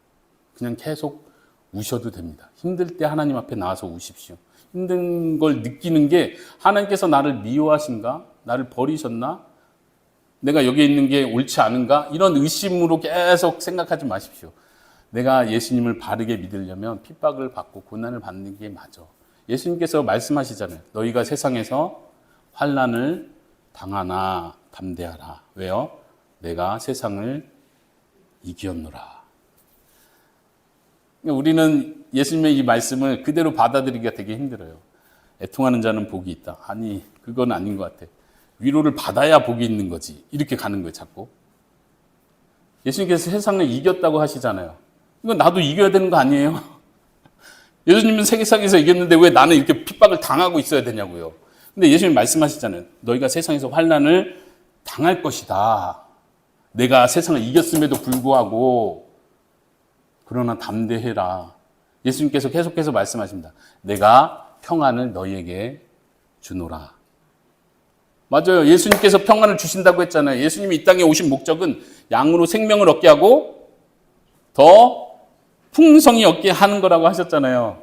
그냥 계속 우셔도 됩니다. 힘들 때 하나님 앞에 나와서 우십시오. 힘든 걸 느끼는 게 하나님께서 나를 미워하신가? 나를 버리셨나? 내가 여기 있는 게 옳지 않은가? 이런 의심으로 계속 생각하지 마십시오. 내가 예수님을 바르게 믿으려면 핍박을 받고 고난을 받는 게 맞아. 예수님께서 말씀하시잖아요. 너희가 세상에서 환난을 당하나 담대하라. 왜요? 내가 세상을 이기었노라. 우리는 예수님의 이 말씀을 그대로 받아들이기가 되게 힘들어요. 애통하는 자는 복이 있다. 아니, 그건 아닌 것 같아. 위로를 받아야 복이 있는 거지. 이렇게 가는 거예요, 자꾸. 예수님께서 세상을 이겼다고 하시잖아요. 이건 나도 이겨야 되는 거 아니에요? 예수님은 세상에서 이겼는데 왜 나는 이렇게 핍박을 당하고 있어야 되냐고요. 근데 예수님 말씀하시잖아요. 너희가 세상에서 환난을 당할 것이다. 내가 세상을 이겼음에도 불구하고 그러나 담대해라. 예수님께서 계속해서 말씀하십니다. 내가 평안을 너희에게 주노라. 맞아요. 예수님께서 평안을 주신다고 했잖아요. 예수님이 이 땅에 오신 목적은 양으로 생명을 얻게 하고 더 풍성히 얻게 하는 거라고 하셨잖아요.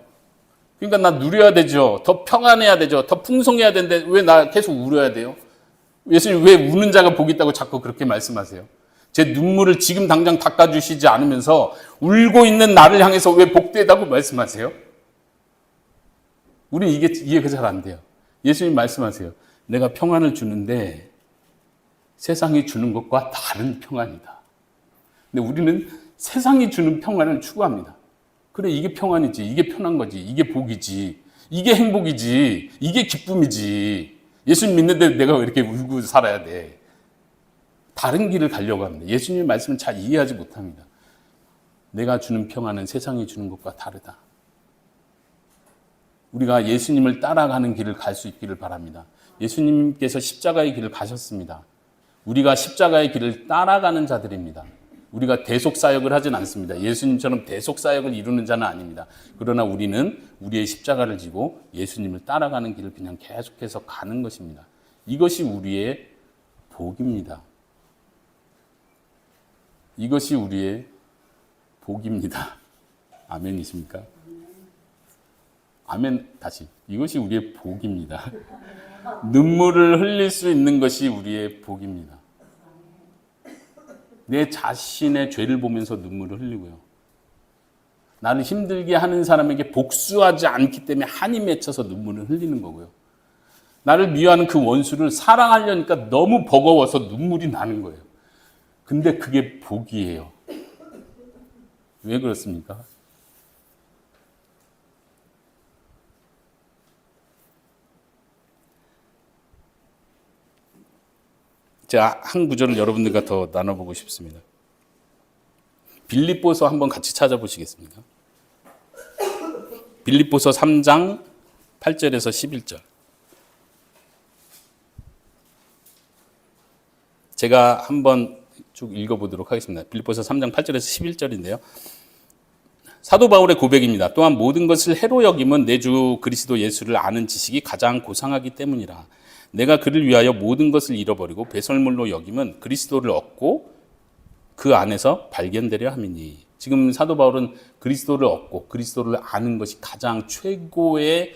그러니까 나 누려야 되죠. 더 평안해야 되죠. 더 풍성해야 되는데 왜 나 계속 울어야 돼요? 예수님 왜 우는 자가 복이 있다고 자꾸 그렇게 말씀하세요? 제 눈물을 지금 당장 닦아주시지 않으면서 울고 있는 나를 향해서 왜 복되다고 말씀하세요? 우리는 이게 이해가 잘 안 돼요. 예수님 말씀하세요. 내가 평안을 주는데 세상이 주는 것과 다른 평안이다. 근데 우리는 세상이 주는 평안을 추구합니다. 그래, 이게 평안이지. 이게 편한 거지. 이게 복이지. 이게 행복이지. 이게 기쁨이지. 예수님 믿는데 내가 왜 이렇게 울고 살아야 돼? 다른 길을 가려고 합니다. 예수님의 말씀을 잘 이해하지 못합니다. 내가 주는 평안은 세상이 주는 것과 다르다. 우리가 예수님을 따라가는 길을 갈 수 있기를 바랍니다. 예수님께서 십자가의 길을 가셨습니다. 우리가 십자가의 길을 따라가는 자들입니다. 우리가 대속사역을 하진 않습니다. 예수님처럼 대속사역을 이루는 자는 아닙니다. 그러나 우리는 우리의 십자가를 지고 예수님을 따라가는 길을 그냥 계속해서 가는 것입니다. 이것이 우리의 복입니다. 이것이 우리의 복입니다. 아멘이십니까? 아멘. 다시. 이것이 우리의 복입니다. 눈물을 흘릴 수 있는 것이 우리의 복입니다. 내 자신의 죄를 보면서 눈물을 흘리고요. 나를 힘들게 하는 사람에게 복수하지 않기 때문에 한이 맺혀서 눈물을 흘리는 거고요. 나를 미워하는 그 원수를 사랑하려니까 너무 버거워서 눈물이 나는 거예요. 근데 그게 복이에요. 왜 그렇습니까? 제가 한 구절을 여러분들과 더 나눠보고 싶습니다. 빌립보서 한번 같이 찾아보시겠습니까? 빌립보서 3장 8절에서 11절. 제가 한번 쭉 읽어보도록 하겠습니다. 빌립보서 3장 8절에서 11절인데요. 사도 바울의 고백입니다. 또한 모든 것을 해로 여김은 내 주 그리스도 예수를 아는 지식이 가장 고상하기 때문이라. 내가 그를 위하여 모든 것을 잃어버리고 배설물로 여김은 그리스도를 얻고 그 안에서 발견되려 함이니. 지금 사도 바울은 그리스도를 얻고 그리스도를 아는 것이 가장 최고의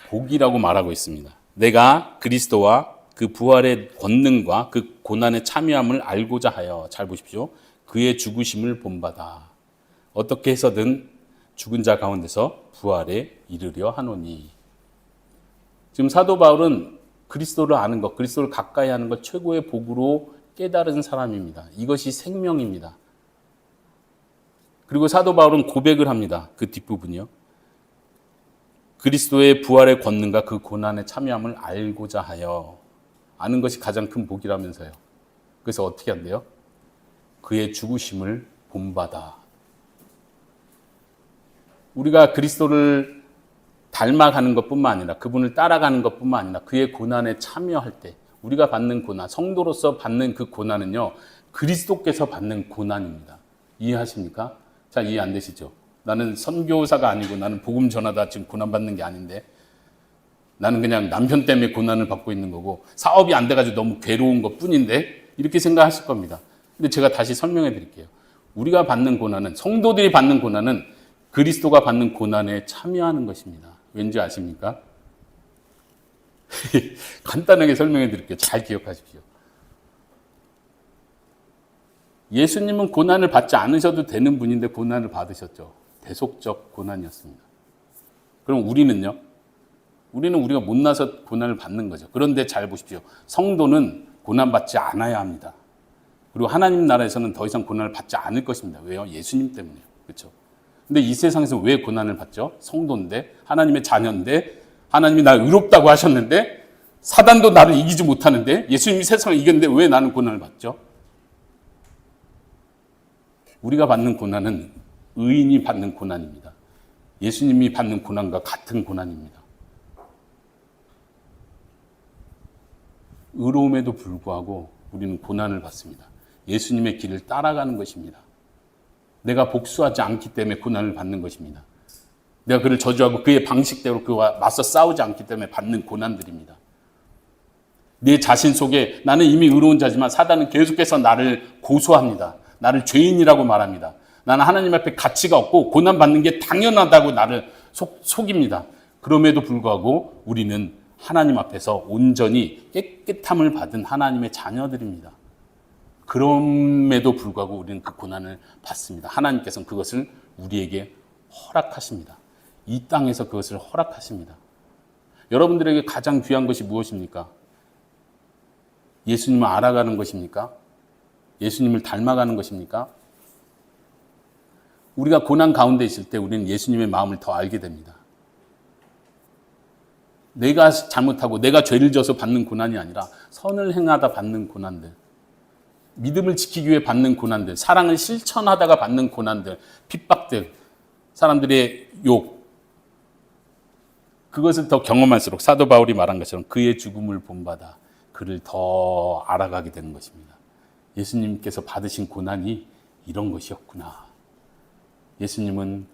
복이라고 말하고 있습니다. 내가 그리스도와 그 부활의 권능과 그 고난의 참여함을 알고자 하여, 잘 보십시오, 그의 죽으심을 본받아 어떻게 해서든 죽은 자 가운데서 부활에 이르려 하노니. 지금 사도 바울은 그리스도를 아는 것, 그리스도를 가까이 하는 것 최고의 복으로 깨달은 사람입니다. 이것이 생명입니다. 그리고 사도 바울은 고백을 합니다. 그 뒷부분이요. 그리스도의 부활의 권능과 그 고난에 참여함을 알고자 하여. 아는 것이 가장 큰 복이라면서요. 그래서 어떻게 한대요? 그의 죽으심을 본받아. 우리가 그리스도를 닮아가는 것뿐만 아니라 그분을 따라가는 것뿐만 아니라 그의 고난에 참여할 때 우리가 받는 고난, 성도로서 받는 그 고난은요, 그리스도께서 받는 고난입니다. 이해하십니까? 자, 이해 안 되시죠? 나는 선교사가 아니고 나는 복음 전하다 지금 고난받는 게 아닌데 나는 그냥 남편 때문에 고난을 받고 있는 거고 사업이 안 돼가지고 너무 괴로운 것 뿐인데 이렇게 생각하실 겁니다. 근데 제가 다시 설명해 드릴게요. 우리가 받는 고난은, 성도들이 받는 고난은 그리스도가 받는 고난에 참여하는 것입니다. 왠지 아십니까? 간단하게 설명해 드릴게요. 잘 기억하십시오. 예수님은 고난을 받지 않으셔도 되는 분인데 고난을 받으셨죠. 대속적 고난이었습니다. 그럼 우리는요? 우리는 우리가 못나서 고난을 받는 거죠. 그런데 잘 보십시오. 성도는 고난받지 않아야 합니다. 그리고 하나님 나라에서는 더 이상 고난을 받지 않을 것입니다. 왜요? 예수님 때문에요. 그렇죠? 근데 이 세상에서 왜 고난을 받죠? 성도인데, 하나님의 자녀인데, 하나님이 날 의롭다고 하셨는데, 사단도 나를 이기지 못하는데, 예수님이 세상을 이겼는데 왜 나는 고난을 받죠? 우리가 받는 고난은 의인이 받는 고난입니다. 예수님이 받는 고난과 같은 고난입니다. 의로움에도 불구하고 우리는 고난을 받습니다. 예수님의 길을 따라가는 것입니다. 내가 복수하지 않기 때문에 고난을 받는 것입니다. 내가 그를 저주하고 그의 방식대로 그와 맞서 싸우지 않기 때문에 받는 고난들입니다. 내 자신 속에 나는 이미 의로운 자지만 사단은 계속해서 나를 고소합니다. 나를 죄인이라고 말합니다. 나는 하나님 앞에 가치가 없고 고난받는 게 당연하다고 나를 속입니다. 그럼에도 불구하고 우리는 하나님 앞에서 온전히 깨끗함을 받은 하나님의 자녀들입니다. 그럼에도 불구하고 우리는 그 고난을 받습니다. 하나님께서는 그것을 우리에게 허락하십니다. 이 땅에서 그것을 허락하십니다. 여러분들에게 가장 귀한 것이 무엇입니까? 예수님을 알아가는 것입니까? 예수님을 닮아가는 것입니까? 우리가 고난 가운데 있을 때 우리는 예수님의 마음을 더 알게 됩니다. 내가 잘못하고 내가 죄를 져서 받는 고난이 아니라 선을 행하다 받는 고난들, 믿음을 지키기 위해 받는 고난들, 사랑을 실천하다가 받는 고난들, 핍박들, 사람들의 욕, 그것을 더 경험할수록 사도 바울이 말한 것처럼 그의 죽음을 본받아 그를 더 알아가게 되는 것입니다. 예수님께서 받으신 고난이 이런 것이었구나. 예수님은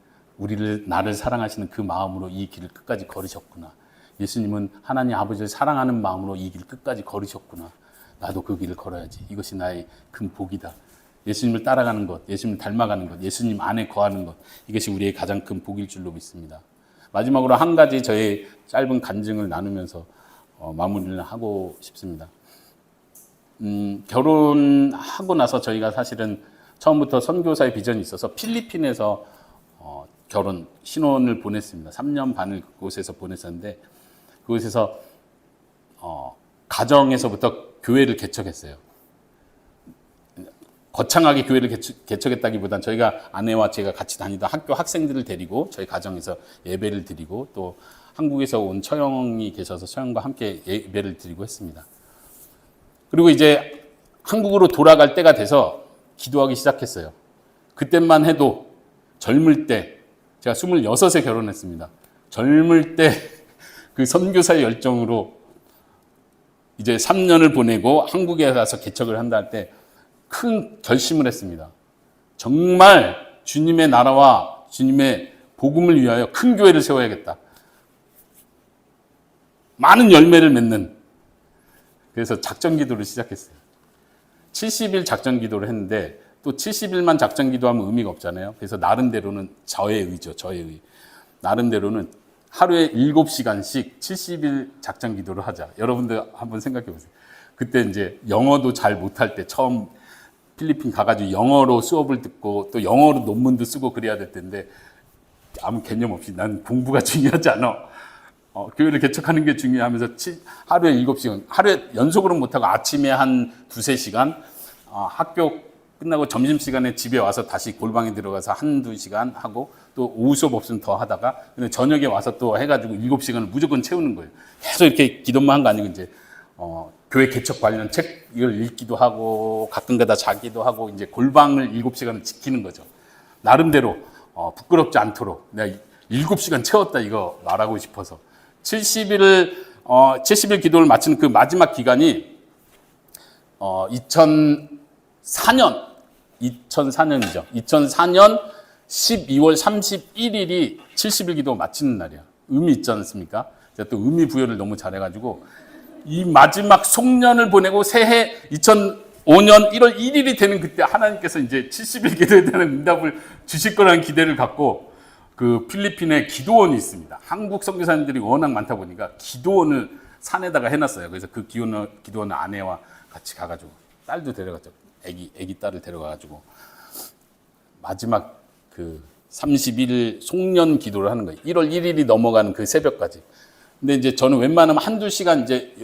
나를 사랑하시는 그 마음으로 이 길을 끝까지 걸으셨구나. 예수님은 하나님 아버지를 사랑하는 마음으로 이 길을 끝까지 걸으셨구나. 나도 그 길을 걸어야지. 이것이 나의 큰 복이다. 예수님을 따라가는 것, 예수님을 닮아가는 것, 예수님 안에 거하는 것, 이것이 우리의 가장 큰 복일 줄로 믿습니다. 마지막으로 한 가지 저의 짧은 간증을 나누면서 마무리를 하고 싶습니다. 결혼하고 나서 저희가 사실은 처음부터 선교사의 비전이 있어서 필리핀에서 결혼 신혼을 보냈습니다. 3년 반을 그곳에서 보냈었는데 그곳에서 가정에서부터 교회를 개척했어요. 거창하게 교회를 개척했다기보단 저희가 아내와 제가 같이 다니던 학교 학생들을 데리고 저희 가정에서 예배를 드리고 또 한국에서 온 처형이 계셔서 처형과 함께 예배를 드리고 했습니다. 그리고 이제 한국으로 돌아갈 때가 돼서 기도하기 시작했어요. 그때만 해도 젊을 때, 제가 26에 결혼했습니다. 젊을 때 그 선교사의 열정으로 이제 3년을 보내고 한국에 가서 개척을 한다 할 때 큰 결심을 했습니다. 정말 주님의 나라와 주님의 복음을 위하여 큰 교회를 세워야겠다. 많은 열매를 맺는. 그래서 작전 기도를 시작했어요. 70일 작전 기도를 했는데 또 70일만 작전 기도하면 의미가 없잖아요. 그래서 나름대로는 저의 의죠. 저의 의. 나름대로는 하루에 7시간씩 70일 작전 기도를 하자. 여러분들 한번 생각해 보세요. 그때 이제 영어도 잘 못할 때 처음 필리핀 가가지고 영어로 수업을 듣고 또 영어로 논문도 쓰고 그래야 될 텐데 아무 개념 없이 난 공부가 중요하지 않아. 교회를 개척하는 게 중요하면서 하루에 7시간, 하루에 연속으로 못하고 아침에 한 2-3시간, 학교 끝나고 점심시간에 집에 와서 다시 골방에 들어가서 1-2시간 하고 또 오후 수업 없으면 더 하다가 근데 저녁에 와서 또 해가지고 7시간을 무조건 채우는 거예요. 계속 이렇게 기도만 한 거 아니고 이제 교회 개척 관련 책 이걸 읽기도 하고 가끔 가다 자기도 하고 이제 골방을 7시간을 지키는 거죠. 나름대로 부끄럽지 않도록 내가 7시간 채웠다 이거 말하고 싶어서 70일 기도를 마치는 그 마지막 기간이 2004년 2004년이죠. 2004년 12월 31일이 70일 기도 마치는 날이야. 의미 있지 않습니까? 제가 또 의미 부여를 너무 잘해가지고 이 마지막 송년을 보내고 새해 2005년 1월 1일이 되는 그때 하나님께서 이제 70일 기도에 대한 응답을 주실 거라는 기대를 갖고 그 필리핀에 기도원이 있습니다. 한국 선교사님들이 워낙 많다 보니까 기도원을 산에다가 해놨어요. 그래서 그 기도원 아내와 같이 가가지고 딸도 데려갔죠. 애기 딸을 데려가가지고 마지막 그 31일 송년 기도를 하는 거예요. 1월 1일이 넘어가는 그 새벽까지. 근데 이제 저는 웬만하면 한두 시간 이제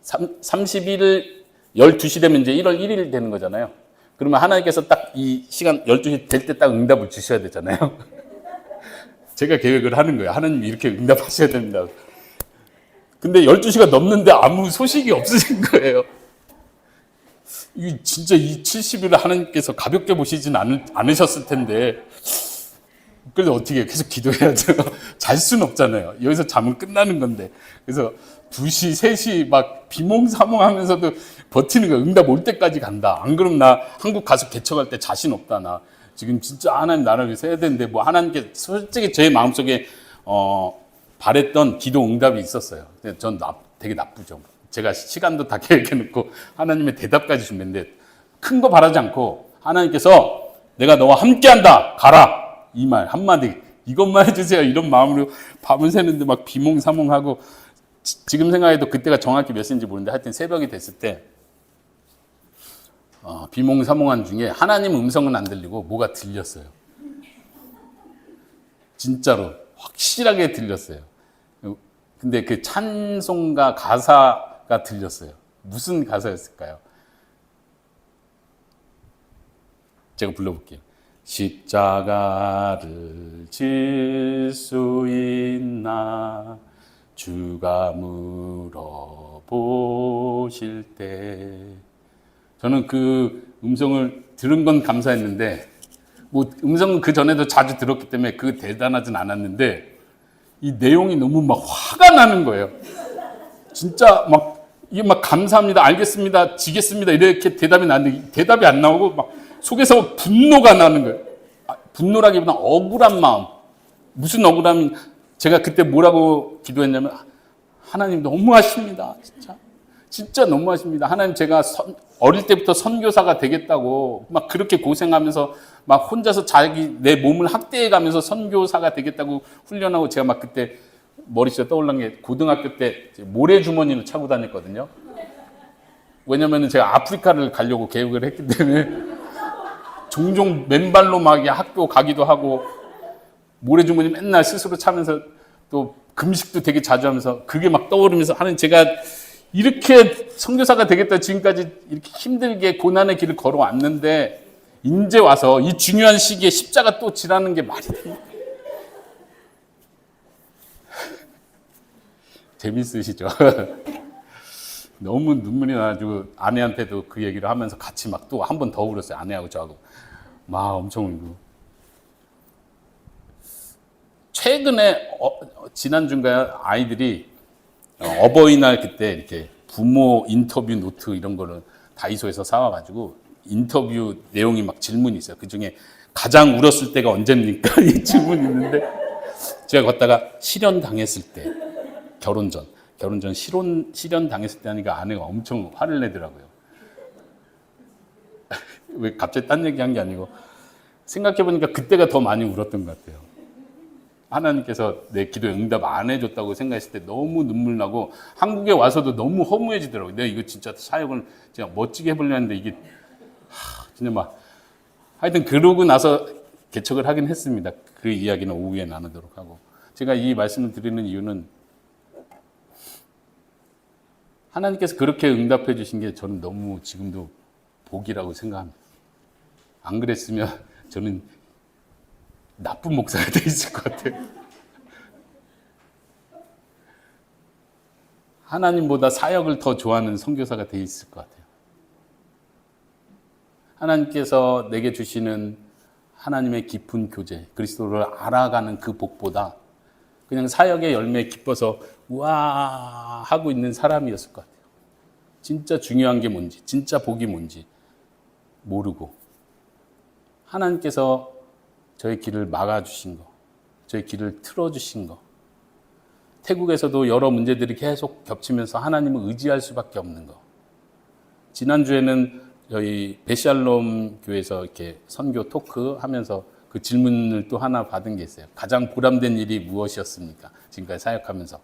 31일 12시 되면 이제 1월 1일 되는 거잖아요. 그러면 하나님께서 딱 이 시간 12시 될 때 딱 응답을 주셔야 되잖아요. 제가 계획을 하는 거예요. 하나님 이렇게 응답하셔야 됩니다. 근데 12시가 넘는데 아무 소식이 없으신 거예요. 이 진짜 이 70일을 하나님께서 가볍게 보시진 않으셨을 텐데 그래서 어떻게 계속 기도해야죠. 잘 수는 없잖아요. 여기서 자면 끝나는 건데. 그래서 2시, 3시 막 비몽사몽하면서도 버티는 거야. 응답 올 때까지 간다. 안 그러면 나 한국 가서 개척할 때 자신 없다. 나 지금 진짜 하나님 나라를 위해서 해야 되는데 뭐 하나님께 솔직히 제 마음속에 바랬던 기도 응답이 있었어요. 근데 전 되게 나쁘죠. 제가 시간도 다 계획해놓고 하나님의 대답까지 준비했는데 큰 거 바라지 않고 하나님께서 내가 너와 함께한다. 가라. 이 말 한마디 이것만 해주세요. 이런 마음으로 밤을 새는데 막 비몽사몽하고 지금 생각해도 그때가 정확히 몇 시인지 모르는데 하여튼 새벽이 됐을 때 비몽사몽한 중에 하나님 음성은 안 들리고 뭐가 들렸어요. 진짜로 확실하게 들렸어요. 근데 그 찬송가 가사가 들렸어요. 무슨 가사였을까요? 제가 불러볼게요. 십자가를 질 수 있나 주가 물어보실 때 저는 그 음성을 들은 건 감사했는데 뭐 음성은 그 전에도 자주 들었기 때문에 그 대단하진 않았는데 이 내용이 너무 막 화가 나는 거예요. 진짜 막 이게 막 감사합니다, 알겠습니다, 지겠습니다 이렇게 대답이 나는데 대답이 안 나오고 막 속에서 분노가 나는 거예요. 분노라기보다 억울한 마음. 무슨 억울함이 제가 그때 뭐라고 기도했냐면 하나님 너무하십니다. 진짜 너무하십니다. 하나님 제가 어릴 때부터 선교사가 되겠다고 막 그렇게 고생하면서 막 혼자서 내 몸을 학대해가면서 선교사가 되겠다고 훈련하고 제가 막 그때 머릿속에 떠올른 게 고등학교 때 모래주머니를 차고 다녔거든요. 왜냐면 제가 아프리카를 가려고 계획을 했기 때문에 종종 맨발로 막 학교 가기도 하고 모래주머니 맨날 스스로 차면서 또 금식도 되게 자주 하면서 그게 막 떠오르면서 하나님 제가 이렇게 선교사가 되겠다 지금까지 이렇게 힘들게 고난의 길을 걸어왔는데 이제 와서 이 중요한 시기에 십자가 또 지라는 게 말이 됩니까? 재밌으시죠? 너무 눈물이 나가지고 아내한테도 그 얘기를 하면서 같이 막 또 한 번 더 울었어요. 아내하고 저하고 막 엄청 울고. 최근에 지난주인가요? 아이들이 어버이날 그때 이렇게 부모 인터뷰 노트 이런 거를 다이소에서 사와가지고 인터뷰 내용이 막 질문이 있어요. 그 중에 가장 울었을 때가 언제입니까? 이 질문이 있는데 제가 걷다가 실연 당했을 때 결혼 전 실연 당했을 때 하니까 아내가 엄청 화를 내더라고요. 왜 갑자기 딴 얘기한 게 아니고 생각해보니까 그때가 더 많이 울었던 것 같아요. 하나님께서 내 기도에 응답 안 해줬다고 생각했을 때 너무 눈물 나고 한국에 와서도 너무 허무해지더라고요. 내가 이거 진짜 사역을 진짜 멋지게 해보려 했는데 이게 진짜 막 하여튼 그러고 나서 개척을 하긴 했습니다. 그 이야기는 오후에 나누도록 하고 제가 이 말씀을 드리는 이유는 하나님께서 그렇게 응답해 주신 게 저는 너무 지금도 복이라고 생각합니다. 안 그랬으면 저는 나쁜 목사가 돼 있을 것 같아요. 하나님보다 사역을 더 좋아하는 선교사가 돼 있을 것 같아요. 하나님께서 내게 주시는 하나님의 깊은 교제, 그리스도를 알아가는 그 복보다 그냥 사역의 열매에 기뻐서 우와 하고 있는 사람이었을 것 같아요. 진짜 중요한 게 뭔지, 진짜 복이 뭔지 모르고 하나님께서 저의 길을 막아주신 거, 저의 길을 틀어주신 거, 태국에서도 여러 문제들이 계속 겹치면서 하나님을 의지할 수밖에 없는 거. 지난주에는 저희 베샬롬 교회에서 이렇게 선교 토크 하면서 그 질문을 또 하나 받은 게 있어요. 가장 보람된 일이 무엇이었습니까? 지금까지 사역하면서.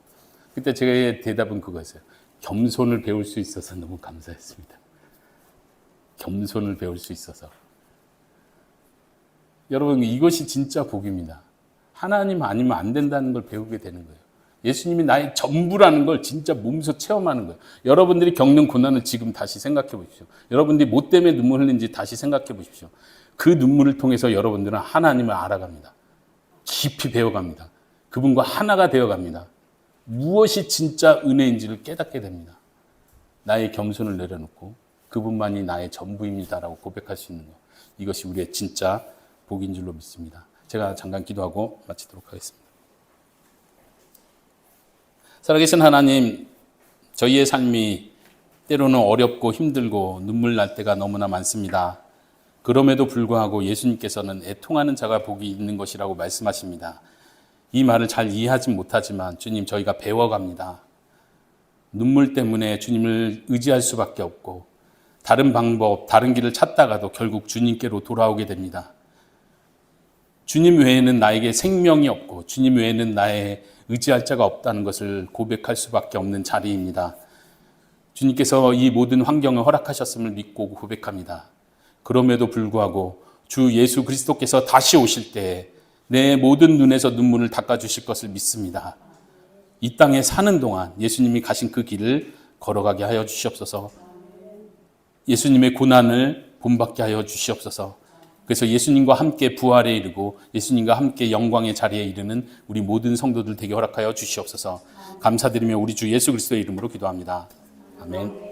그때 제 대답은 그거였어요. 겸손을 배울 수 있어서 너무 감사했습니다. 겸손을 배울 수 있어서. 여러분, 이것이 진짜 복입니다. 하나님 아니면 안 된다는 걸 배우게 되는 거예요. 예수님이 나의 전부라는 걸 진짜 몸소 체험하는 거예요. 여러분들이 겪는 고난을 지금 다시 생각해 보십시오. 여러분들이 뭐 때문에 눈물 흘리는지 다시 생각해 보십시오. 그 눈물을 통해서 여러분들은 하나님을 알아갑니다. 깊이 배워갑니다. 그분과 하나가 되어갑니다. 무엇이 진짜 은혜인지를 깨닫게 됩니다. 나의 겸손을 내려놓고 그분만이 나의 전부입니다라고 고백할 수 있는 것. 이것이 우리의 진짜 복인 줄로 믿습니다. 제가 잠깐 기도하고 마치도록 하겠습니다. 살아계신 하나님, 저희의 삶이 때로는 어렵고 힘들고 눈물 날 때가 너무나 많습니다. 그럼에도 불구하고 예수님께서는 애통하는 자가 복이 있는 것이라고 말씀하십니다. 이 말을 잘 이해하진 못하지만 주님, 저희가 배워갑니다. 눈물 때문에 주님을 의지할 수밖에 없고 다른 방법, 다른 길을 찾다가도 결국 주님께로 돌아오게 됩니다. 주님 외에는 나에게 생명이 없고 주님 외에는 나의 의지할 자가 없다는 것을 고백할 수밖에 없는 자리입니다. 주님께서 이 모든 환경을 허락하셨음을 믿고 고백합니다. 그럼에도 불구하고 주 예수 그리스도께서 다시 오실 때 내 모든 눈에서 눈물을 닦아주실 것을 믿습니다. 이 땅에 사는 동안 예수님이 가신 그 길을 걸어가게 하여 주시옵소서. 예수님의 고난을 본받게 하여 주시옵소서. 그래서 예수님과 함께 부활에 이르고 예수님과 함께 영광의 자리에 이르는 우리 모든 성도들 되게 허락하여 주시옵소서. 감사드리며 우리 주 예수 그리스도의 이름으로 기도합니다. 아멘.